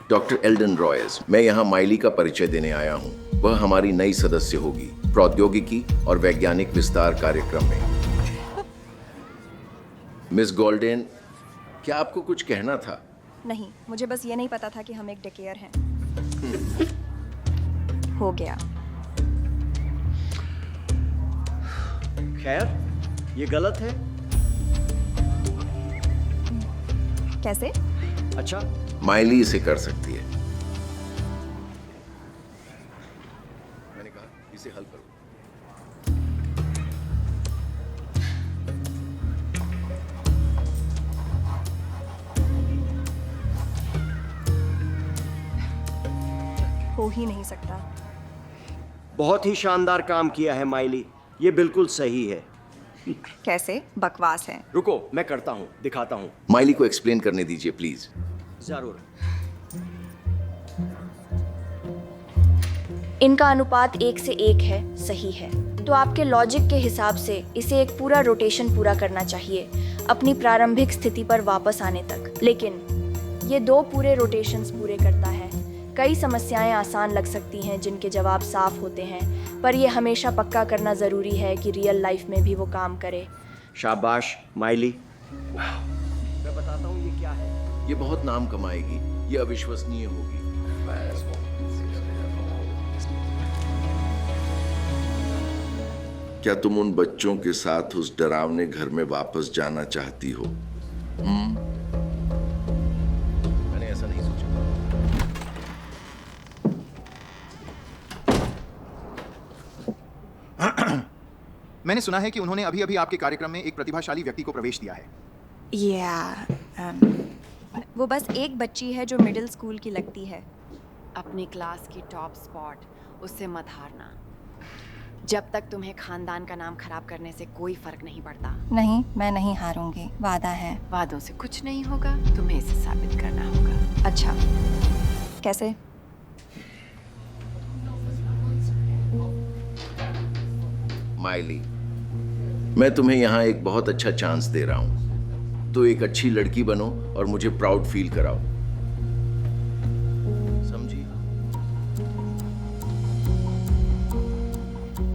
Doctor Elden Royce, मैं यहाँ Miley का परिचय देने आया हूँ। वह हमारी नई सदस्य होगी प्रौद्योगिकी और वैज्ञानिक विस्तार कार्यक्रम में। मिस गोल्डेन, क्या आपको कुछ कहना था? नहीं, मुझे बस ये नहीं पता था कि हम एक डेकेयर हैं। हो गया। खैर, ये गलत है। कैसे? अच्छा, माइली इसे कर सकती है। मैंने कहा इसे हल करो। हो ही नहीं सकता। बहुत ही शानदार काम किया है माइली। ये बिल्कुल सही है। कैसे? बकवास है। रुको, मैं करता हूँ, दिखाता हूँ। माइली को एक्सप्लेन करने दीजिए प्लीज। जरूर। इनका अनुपात 1 से 1 है, सही है। तो आपके लॉजिक के हिसाब से इसे एक पूरा रोटेशन पूरा करना चाहिए अपनी प्रारंभिक स्थिति पर वापस आने तक। लेकिन ये 2 पूरे रोटेशंस पूरे करता है। कई समस्याएं आसान लग सकती हैं जिनके जवाब साफ होते हैं, पर यह हमेशा पक्का करना ज़रूरी है कि रियल लाइफ में भी वो काम करे। शाबाश माइली। मैं बताता हूँ ये क्या है। ये बहुत नाम कमाएगी, ये अविश्वसनीय होगी। क्या तुम उन बच्चों के साथ उस डरावने घर में वापस जाना चाहती हो? मैंने ऐसा नहीं सोचा। मैंने सुना है कि उन्होंने अभी अभी आपके कार्यक्रम में एक प्रतिभाशाली व्यक्ति को प्रवेश दिया है। वो बस एक बच्ची है जो मिडिल स्कूल की लगती है। अपनी क्लास की टॉप स्पॉट, उससे मत हारना। जब तक तुम्हें खानदान का नाम खराब करने से कोई फर्क नहीं पड़ता। नहीं, मैं नहीं हारूंगी, वादा है। वादों से कुछ नहीं होगा, तुम्हें इसे साबित करना होगा। अच्छा, कैसे? माइली, मैं तुम्हें यहाँ एक बहुत अच्छा चांस दे रहा हूँ। तो एक अच्छी लड़की बनो और मुझे प्राउड फील कराओ। समझी?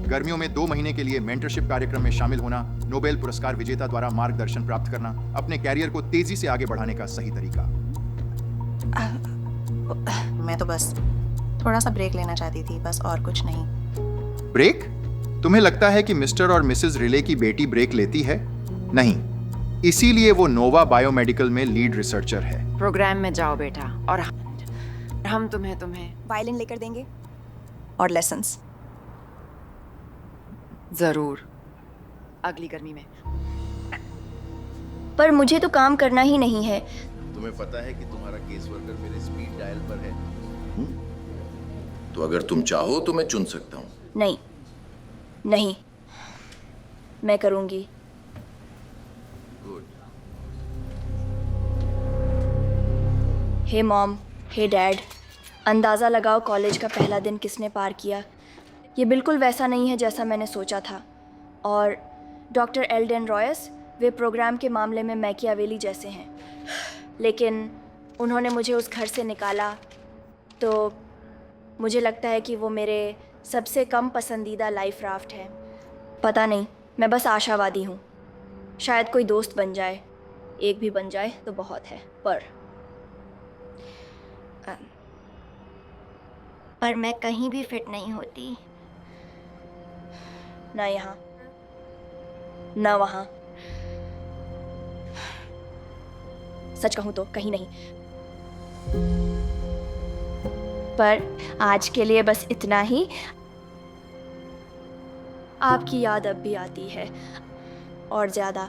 गर्मियों में 2 महीने के लिए मेंटरशिप कार्यक्रम में शामिल होना, नोबेल पुरस्कार विजेता द्वारा मार्गदर्शन प्राप्त करना, अपने कैरियर को तेजी से आगे बढ़ाने का सही तरीका। मैं तो बस थोड़ा सा ब्रेक लेना चाहती थी, बस, और कुछ नहीं। ब्रेक? तुम्हें लगता है कि मिस्टर और मिसेस रिले की बेटी ब्रेक लेती है? नहीं, इसीलिए वो नोवा बायोमेडिकल में लीड रिसर्चर है। प्रोग्राम में जाओ बेटा, और हम तुम्हें वायलिन लेकर देंगे और लेसन्स। जरूर, अगली गर्मी में। पर मुझे तो काम करना ही नहीं है। तुम्हें पता है कि तुम्हारा केस वर्कर मेरे स्पीड डायल पर है। तो अगर तुम चाहो तो मैं चुन सकता हूँ। नहीं, नहीं, मैं करूँगी। गुड। हे मॉम, हे डैड, अंदाज़ा लगाओ कॉलेज का पहला दिन किसने पार किया। ये बिल्कुल वैसा नहीं है जैसा मैंने सोचा था। और डॉक्टर एल्डन रॉयस, वे प्रोग्राम के मामले में मैकियावेली जैसे हैं। लेकिन उन्होंने मुझे उस घर से निकाला, तो मुझे लगता है कि वो मेरे सबसे कम पसंदीदा लाइफ राफ्ट है। पता नहीं, मैं बस आशावादी हूँ। शायद कोई दोस्त बन जाए, एक भी बन जाए तो बहुत है। पर मैं कहीं भी फिट नहीं होती, ना यहाँ ना वहाँ। सच कहूँ तो कहीं नहीं। पर आज के लिए बस इतना ही। आपकी याद अब भी आती है, और ज़्यादा।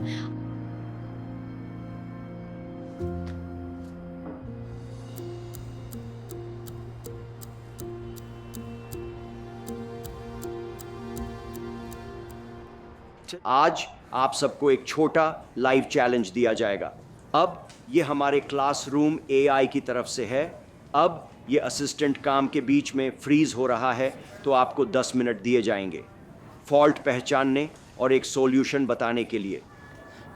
आज आप सबको एक छोटा लाइव चैलेंज दिया जाएगा। अब ये हमारे क्लासरूम एआई की तरफ से है। अब ये असिस्टेंट काम के बीच में फ्रीज हो रहा है, तो आपको 10 मिनट दिए जाएंगे फॉल्ट पहचानने और एक सॉल्यूशन बताने के लिए।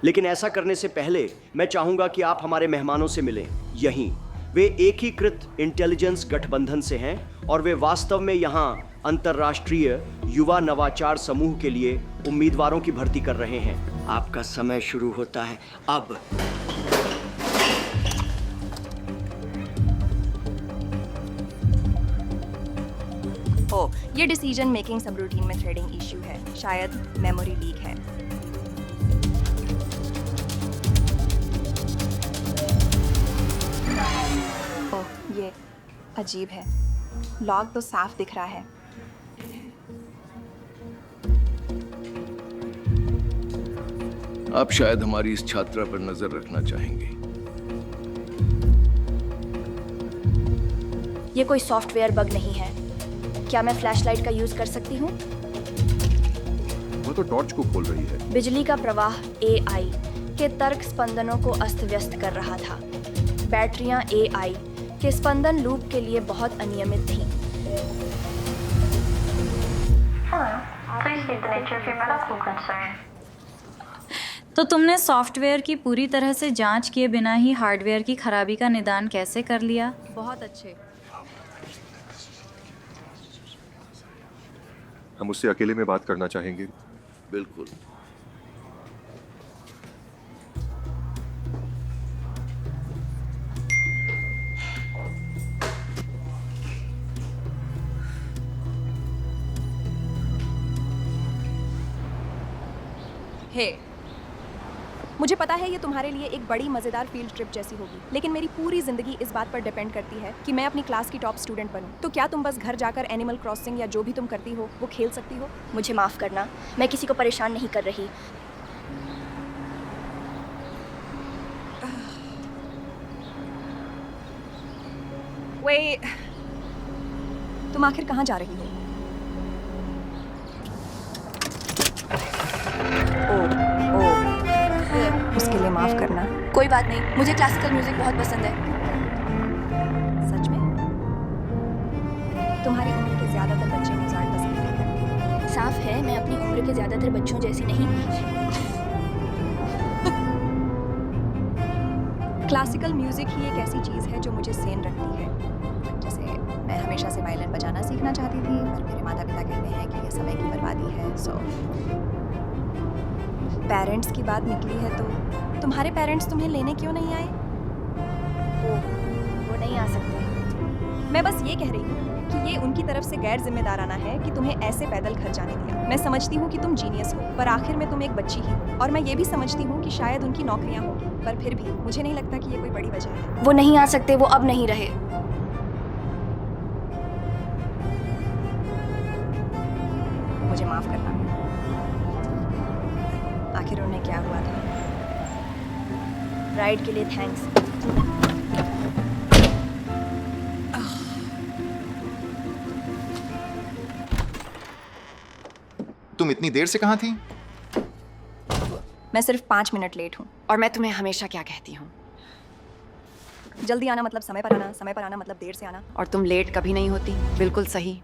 लेकिन ऐसा करने से पहले मैं चाहूँगा कि आप हमारे मेहमानों से मिलें, यहीं वे एकीकृत इंटेलिजेंस गठबंधन से हैं और वे वास्तव में यहाँ अंतर्राष्ट्रीय युवा नवाचार समूह के लिए उम्मीदवारों की भर्ती कर रहे हैं। आपका समय शुरू होता है अब। ओ, ये डिसीजन मेकिंग सब रूटीन में थ्रेडिंग इश्यू है, शायद मेमोरी लीक है। ओह, ये अजीब है, लॉग तो साफ दिख रहा है। आप शायद हमारी इस छात्रा पर नजर रखना चाहेंगे। ये कोई सॉफ्टवेयर बग नहीं है। क्या मैं फ्लैशलाइट का यूज कर सकती हूँ? वो तो टॉर्च को खोल रही है। बिजली का प्रवाह एआई के तर्क स्पंदनों को अस्त व्यस्त कर रहा था। बैटरियां एआई के स्पंदन लूप के लिए बहुत अनियमित थीं। तो तुमने सॉफ्टवेयर की पूरी तरह से जांच किए बिना ही हार्डवेयर की खराबी का निदान कैसे कर लिया? बहुत अच्छे। हम उससे अकेले में बात करना चाहेंगे। बिल्कुल। हे, मुझे पता है ये तुम्हारे लिए एक बड़ी मज़ेदार फील्ड ट्रिप जैसी होगी, लेकिन मेरी पूरी ज़िंदगी इस बात पर डिपेंड करती है कि मैं अपनी क्लास की टॉप स्टूडेंट बनूं। तो क्या तुम बस घर जाकर एनिमल क्रॉसिंग या जो भी तुम करती हो वो खेल सकती हो? मुझे माफ़ करना, मैं किसी को परेशान नहीं कर रही। वे, तुम आखिर कहाँ जा रही हो? उसके लिए माफ करना। कोई बात नहीं, मुझे क्लासिकल म्यूजिक बहुत पसंद है। सच में? तुम्हारी उम्र के ज्यादातर बच्चे मोजार्ट पसंद नहीं करते। साफ है, मैं अपनी उम्र के ज्यादातर बच्चों जैसी नहीं। क्लासिकल म्यूजिक ही एक ऐसी चीज़ है जो मुझे सेन रखती है। जैसे मैं हमेशा से वायलिन बजाना सीखना चाहती थी, पर मेरे माता पिता कहते हैं कि ये समय की बर्बादी है। सो पेरेंट्स की बात निकली है तो तुम्हारे पेरेंट्स तुम्हें लेने क्यों नहीं आए? वो नहीं आ सकते। मैं बस ये कह रही हूँ कि ये उनकी तरफ से गैर जिम्मेदाराना है कि तुम्हें ऐसे पैदल घर जाने दिया। मैं समझती हूँ कि तुम जीनियस हो, पर आखिर में तुम एक बच्ची ही हो। और मैं ये भी समझती हूँ कि शायद उनकी नौकरियाँ होंगी, पर फिर भी मुझे नहीं लगता कि ये कोई बड़ी वजह है। वो नहीं आ सकते, वो अब नहीं रहे। मुझे माफ करना। आखिर उन्हें क्या हुआ था? राइड के लिए थैंक्स। तुम इतनी देर से कहाँ थी? मैं सिर्फ 5 मिनट लेट हूँ। और मैं तुम्हें हमेशा क्या कहती हूँ? जल्दी आना मतलब समय पर आना, समय पर आना मतलब देर से आना। और तुम लेट कभी नहीं होती। बिल्कुल सही।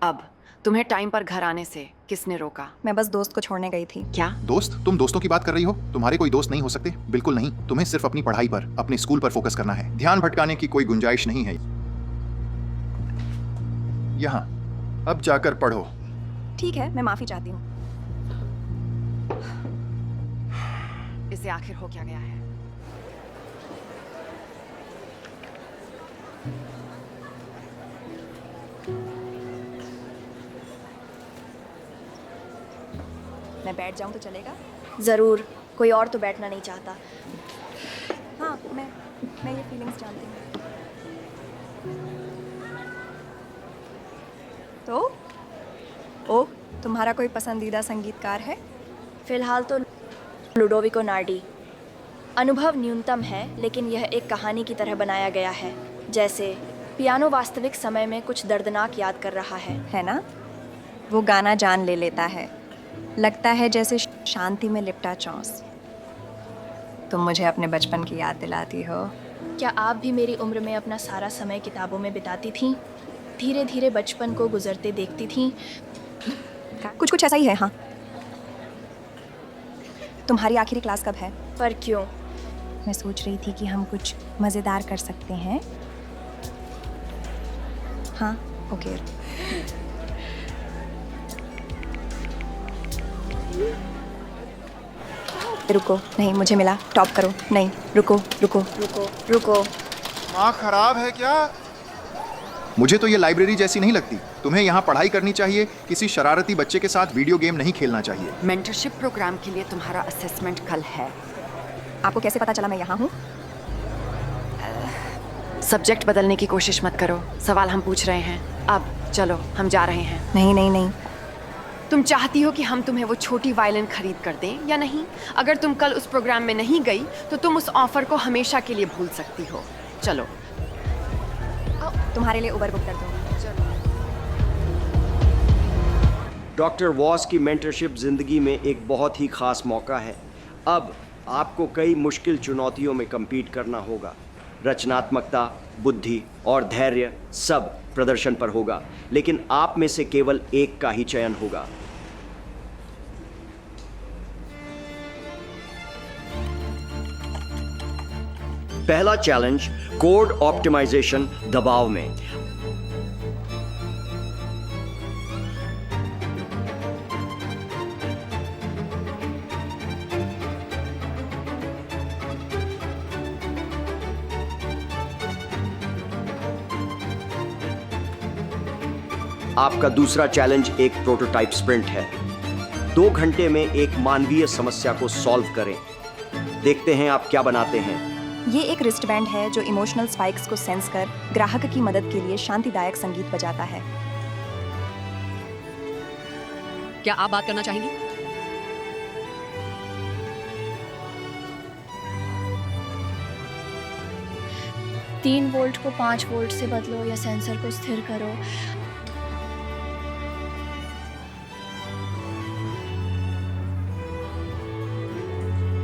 अब तुम्हें टाइम पर घर आने से किसने रोका? मैं बस दोस्त को छोड़ने गई थी। क्या? दोस्त? तुम दोस्तों की बात कर रही हो? तुम्हारे कोई दोस्त नहीं हो सकते? बिल्कुल नहीं। तुम्हें सिर्फ अपनी पढ़ाई पर, अपने स्कूल पर फोकस करना है। ध्यान भटकाने की कोई गुंजाइश नहीं है यहाँ। अब जाकर पढ़ो। ठीक है, मैं माफी चाहती हूँ। इसे आखिर हो क्या गया है? मैं बैठ जाऊँ तो चलेगा? ज़रूर, कोई और तो बैठना नहीं चाहता। हाँ, मैं ये फीलिंग्स जानती हूँ। तो ओह, तुम्हारा कोई पसंदीदा संगीतकार है? फिलहाल तो लुडोविको नार्डी। अनुभव न्यूनतम है, लेकिन यह एक कहानी की तरह बनाया गया है। जैसे पियानो वास्तविक समय में कुछ दर्दनाक याद कर रहा है ना? वो गाना जान ले लेता है। लगता है जैसे शांति में लिपटा चौंस। तुम मुझे अपने बचपन की याद दिलाती हो। क्या आप भी मेरी उम्र में अपना सारा समय किताबों में बिताती थीं? धीरे धीरे बचपन को गुजरते देखती थीं? कुछ कुछ ऐसा ही है। हाँ। तुम्हारी आखिरी क्लास कब है? पर क्यों? मैं सोच रही थी कि हम कुछ मज़ेदार कर सकते हैं। हाँ, ओके। रुको, नहीं मुझे मिला, टॉप करो। नहीं, रुको रुको रुको रुको। माँ खराब है क्या? मुझे तो ये लाइब्रेरी जैसी नहीं लगती। तुम्हें यहाँ पढ़ाई करनी चाहिए, किसी शरारती बच्चे के साथ वीडियो गेम नहीं खेलना चाहिए। मेंटरशिप प्रोग्राम के लिए तुम्हारा असेसमेंट कल है। आपको कैसे पता चला मैं यहाँ हूँ? सब्जेक्ट बदलने की कोशिश मत करो, सवाल हम पूछ रहे हैं। अब चलो हम जा रहे हैं। नहीं नहीं नहीं, तुम चाहती हो कि हम तुम्हें वो छोटी वायलिन खरीद कर दें या नहीं? अगर तुम कल उस प्रोग्राम में नहीं गई तो तुम उस ऑफर को हमेशा के लिए भूल सकती हो। चलो तुम्हारे लिए उबर बुक कर दूँगी। डॉक्टर वॉस की मेंटरशिप जिंदगी में एक बहुत ही खास मौका है। अब आपको कई मुश्किल चुनौतियों में compete करना होगा। रचनात्मकता, बुद्धि और धैर्य सब प्रदर्शन पर होगा, लेकिन आप में से केवल एक का ही चयन होगा। पहला चैलेंज, कोड ऑप्टिमाइजेशन दबाव में। आपका दूसरा चैलेंज एक प्रोटोटाइप स्प्रिंट है। 2 घंटे में एक मानवीय समस्या को सॉल्व करें। देखते हैं आप क्या बनाते हैं। ये एक रिस्टबैंड है जो इमोशनल स्पाइक्स को सेंस कर ग्राहक की मदद के लिए शांतिदायक संगीत बजाता है। क्या आप बात करना चाहेंगी? तीन वोल्ट को 5 वोल्ट से बदलो या सेंसर को स्थिर करो।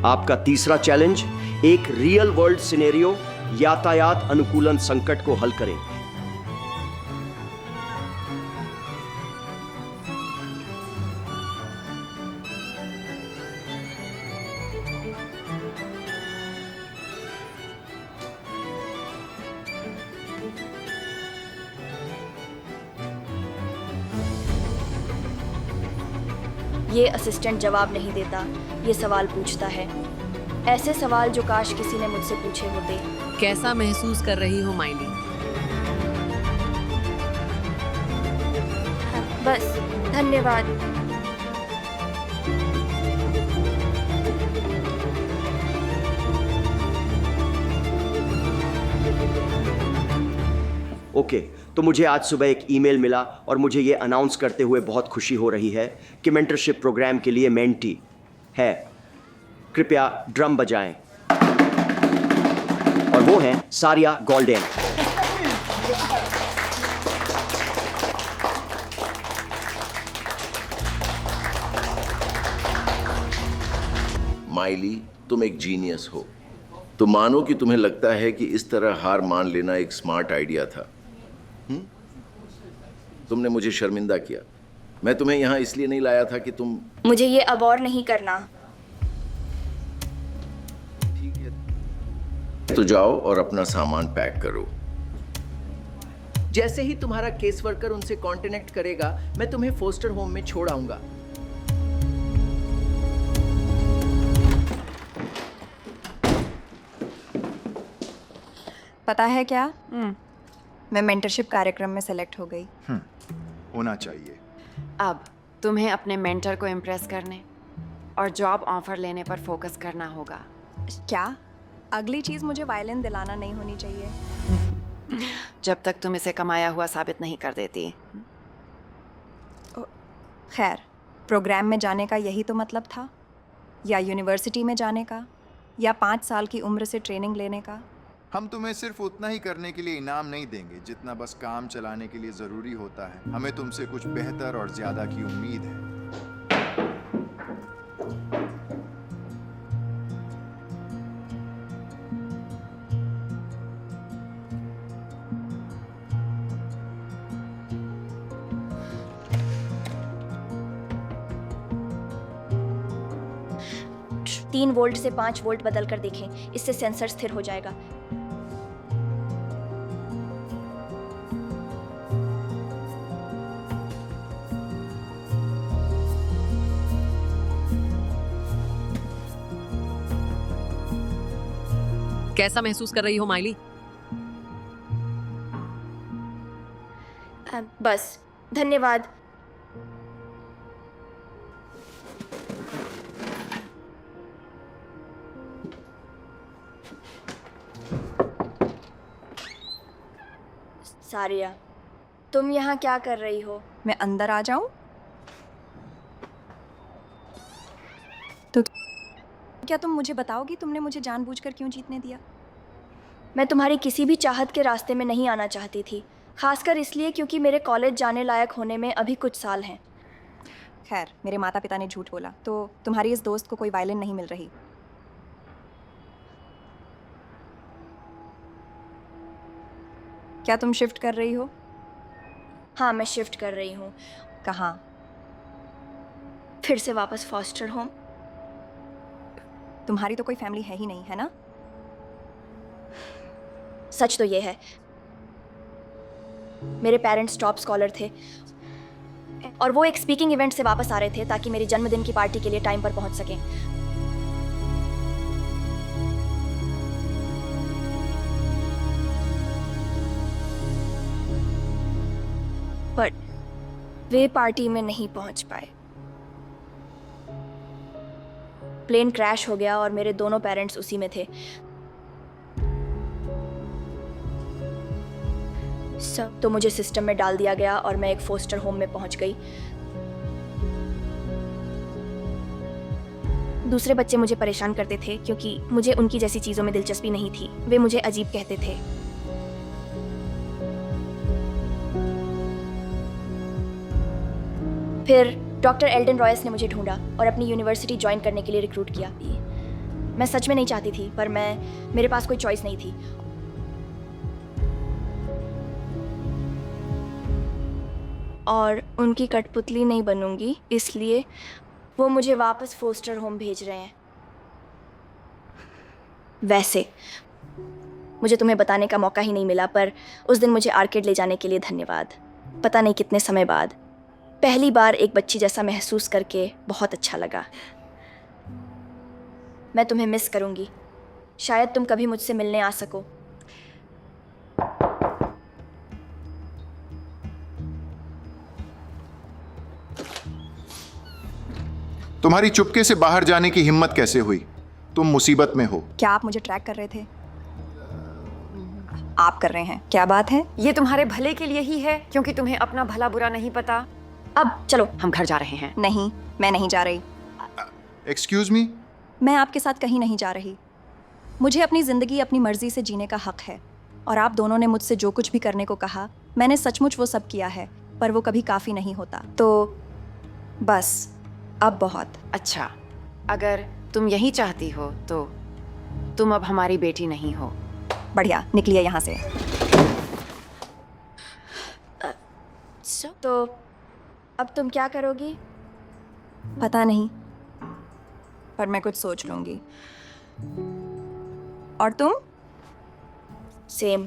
आपका तीसरा चैलेंज, एक रियल वर्ल्ड सिनेरियो, यातायात अनुकूलन संकट को हल करें। ये असिस्टेंट जवाब नहीं देता, ये सवाल पूछता है। ऐसे सवाल जो काश किसी ने मुझसे पूछे होते। कैसा महसूस कर रही हो माइली? बस, धन्यवाद। ओके, तो मुझे आज सुबह एक ईमेल मिला और मुझे ये अनाउंस करते हुए बहुत खुशी हो रही है कि मेंटरशिप प्रोग्राम के लिए मेंटी है। कृपया ड्रम बजाएं। और वो हैं सारिया गोल्डेन। माइली, तुम एक जीनियस हो। तो मानो कि तुम्हें लगता है कि इस तरह हार मान लेना एक स्मार्ट आइडिया था। तुमने मुझे शर्मिंदा किया। मैं तुम्हें यहाँ इसलिए नहीं लाया था कि तुम। मुझे ये अब और नहीं करना। ठीक है, तो जाओ और अपना सामान पैक करो। जैसे ही तुम्हारा केस वर्कर उनसे कॉन्टेक्ट करेगा, मैं तुम्हें फोस्टर होम में छोड़ आऊंगा। पता है क्या, मैं मेंटरशिप कार्यक्रम में सेलेक्ट हो गई। होना चाहिए। अब तुम्हें अपने मेंटर को इम्प्रेस करने और जॉब ऑफर लेने पर फोकस करना होगा। क्या अगली चीज मुझे वायलिन दिलाना नहीं होनी चाहिए? जब तक तुम इसे कमाया हुआ साबित नहीं कर देती। खैर, प्रोग्राम में जाने का यही तो मतलब था, या यूनिवर्सिटी में जाने का, या 5 साल की उम्र से ट्रेनिंग लेने का। हम तुम्हें सिर्फ उतना ही करने के लिए इनाम नहीं देंगे जितना बस काम चलाने के लिए जरूरी होता है। हमें तुमसे कुछ बेहतर और ज्यादा की उम्मीद है। 3 वोल्ट से 5 वोल्ट बदल कर देखें, इससे सेंसर स्थिर हो जाएगा। कैसा महसूस कर रही हो माइली? बस, धन्यवाद। सारिया, तुम यहाँ क्या कर रही हो? मैं अंदर आ जाऊं? तो क्या तुम मुझे बताओगी तुमने मुझे जानबूझकर क्यों जीतने दिया? मैं तुम्हारी किसी भी चाहत के रास्ते में नहीं आना चाहती थी, खासकर इसलिए क्योंकि मेरे कॉलेज जाने लायक होने में अभी कुछ साल हैं। खैर, मेरे माता पिता ने झूठ बोला, तो तुम्हारी इस दोस्त को कोई वायलिन नहीं मिल रही। क्या तुम शिफ्ट कर रही हो? हाँ, मैं शिफ्ट कर रही हूँ। कहाँ? फिर से वापस फॉस्टर होम। तुम्हारी तो कोई फैमिली है ही नहीं, है ना? सच तो ये है, मेरे पेरेंट्स टॉप स्कॉलर थे और वो एक स्पीकिंग इवेंट से वापस आ रहे थे ताकि मेरी जन्मदिन की पार्टी के लिए टाइम पर पहुंच सकें। पर वे पार्टी में नहीं पहुंच पाए। प्लेन क्रैश हो गया और मेरे दोनों पेरेंट्स उसी में थे। सब तो मुझे सिस्टम में डाल दिया गया और मैं एक फोस्टर होम में पहुंच गई। दूसरे बच्चे मुझे परेशान करते थे क्योंकि मुझे उनकी जैसी चीज़ों में दिलचस्पी नहीं थी। वे मुझे अजीब कहते थे। फिर डॉक्टर एल्डन रॉयस ने मुझे ढूंढा और अपनी यूनिवर्सिटी ज्वाइन करने के लिए रिक्रूट किया। मैं सच में नहीं चाहती थी, पर मेरे पास कोई चॉइस नहीं थी। और उनकी कठपुतली नहीं बनूंगी, इसलिए वो मुझे वापस फोस्टर होम भेज रहे हैं। वैसे मुझे तुम्हें बताने का मौका ही नहीं मिला, पर उस दिन मुझे आर्केड ले जाने के लिए धन्यवाद। पता नहीं कितने समय बाद पहली बार एक बच्ची जैसा महसूस करके बहुत अच्छा लगा। मैं तुम्हें मिस करूंगी। शायद तुम कभी मुझसे मिलने आ सको। तुम्हारी चुपके से बाहर जाने की हिम्मत कैसे हुई? तुम मुसीबत में हो। क्या आप मुझे ट्रैक कर रहे थे? आप कर रहे हैं? क्या बात है? ये तुम्हारे भले के लिए ही है, क्योंकि तुम्हें अपना भला बुरा नहीं पता। अब चलो, हम घर जा रहे हैं। नहीं, मैं नहीं जा रही। Excuse me? मैं आपके साथ कहीं नहीं जा रही। मुझे अपनी ज़िंदगी अपनी मर्जी से जीने का हक है, और आप दोनों ने मुझसे जो कुछ भी करने को कहा, मैंने सचमुच वो सब किया है, पर वो कभी काफ़ी नहीं होता। तो बस अब बहुत। अच्छा, अगर तुम यही चाहती हो तो तुम अब हमारी बेटी नहीं हो। बढ़िया, निकलिए यहाँ से। तो अब तुम क्या करोगी? पता नहीं, पर मैं कुछ सोच लूँगी। और तुम? सेम।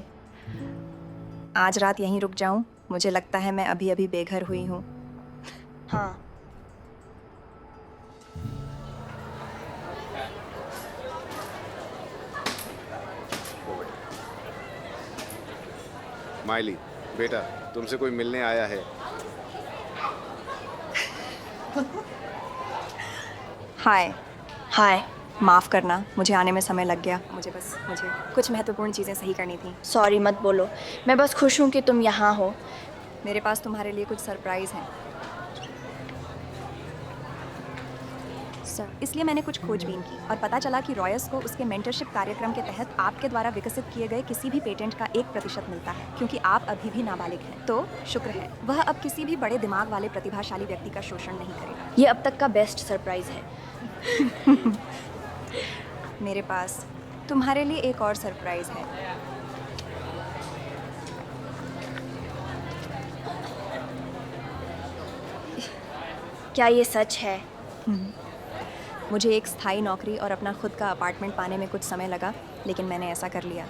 आज रात यहीं रुक जाऊँ? मुझे लगता है मैं अभी अभी बेघर हुई हूँ। हाँ। माइली, बेटा, तुमसे कोई मिलने आया है। हाय। हाय। माफ़ करना, मुझे आने में समय लग गया। मुझे कुछ महत्वपूर्ण चीज़ें सही करनी थी। सॉरी मत बोलो, मैं बस खुश हूँ कि तुम यहाँ हो। मेरे पास तुम्हारे लिए कुछ सरप्राइज़ हैं, इसलिए मैंने कुछ खोजबीन की और पता चला कि रॉयस को उसके मेंटरशिप कार्यक्रम के तहत आपके द्वारा विकसित किए गए किसी भी पेटेंट का 1% मिलता है, क्योंकि आप अभी भी नाबालिग हैं। तो शुक्र है, वह अब किसी भी बड़े दिमाग वाले प्रतिभाशाली व्यक्ति का शोषण नहीं करेगा। ये अब तक का बेस्ट सरप्राइज है। मेरे पास तुम्हारे लिए एक और सरप्राइज है। क्या ये सच है? मुझे एक स्थायी नौकरी और अपना खुद का अपार्टमेंट पाने में कुछ समय लगा, लेकिन मैंने ऐसा कर लिया।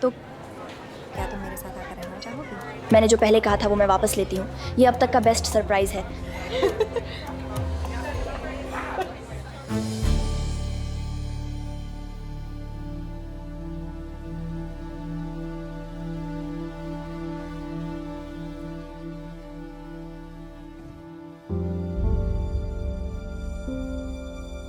तो क्या तुम मेरे साथ आकर रहना चाहोगी? मैंने जो पहले कहा था वो मैं वापस लेती हूँ। ये अब तक का बेस्ट सरप्राइज़ है।